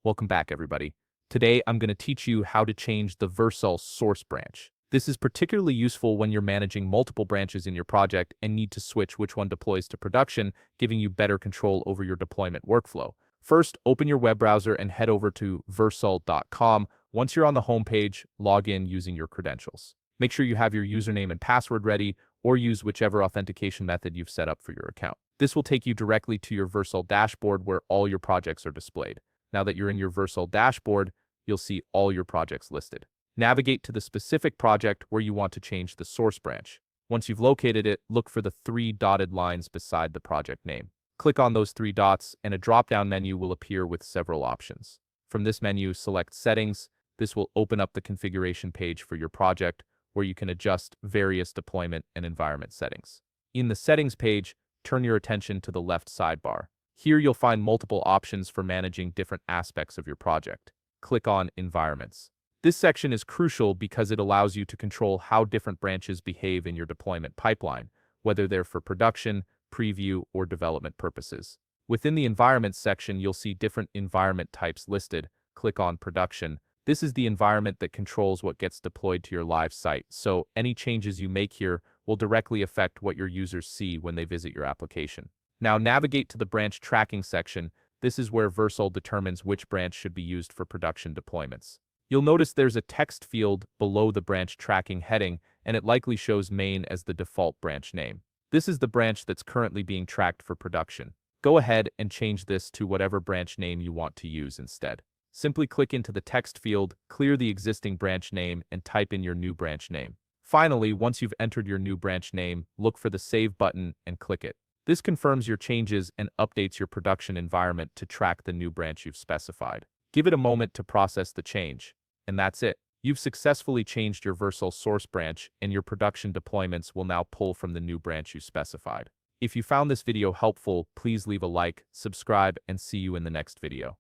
Welcome back, everybody. Today, I'm going to teach you how to change the Vercel source branch. This is particularly useful when you're managing multiple branches in your project and need to switch which one deploys to production, giving you better control over your deployment workflow. First, open your web browser and head over to vercel.com. Once you're on the home page, log in using your credentials. Make sure you have your username and password ready, or use whichever authentication method you've set up for your account. This will take you directly to your Vercel dashboard where all your projects are displayed. Now that you're in your Vercel dashboard, you'll see all your projects listed. Navigate to the specific project where you want to change the source branch. Once you've located it, look for the 3 dotted lines beside the project name. Click on those 3 dots and a drop-down menu will appear with several options. From this menu, select Settings. This will open up the configuration page for your project where you can adjust various deployment and environment settings. In the Settings page, turn your attention to the left sidebar. Here you'll find multiple options for managing different aspects of your project. Click on Environments. This section is crucial because it allows you to control how different branches behave in your deployment pipeline, whether they're for production, preview, or development purposes. Within the Environments section, you'll see different environment types listed. Click on Production. This is the environment that controls what gets deployed to your live site, so any changes you make here will directly affect what your users see when they visit your application. Now navigate to the branch tracking section. This is where Vercel determines which branch should be used for production deployments. You'll notice there's a text field below the branch tracking heading, and it likely shows main as the default branch name. This is the branch that's currently being tracked for production. Go ahead and change this to whatever branch name you want to use instead. Simply click into the text field, clear the existing branch name, and type in your new branch name. Finally, once you've entered your new branch name, look for the Save button and click it. This confirms your changes and updates your production environment to track the new branch you've specified. Give it a moment to process the change. And that's it. You've successfully changed your Vercel source branch, and your production deployments will now pull from the new branch you specified. If you found this video helpful, please leave a like, subscribe, and see you in the next video.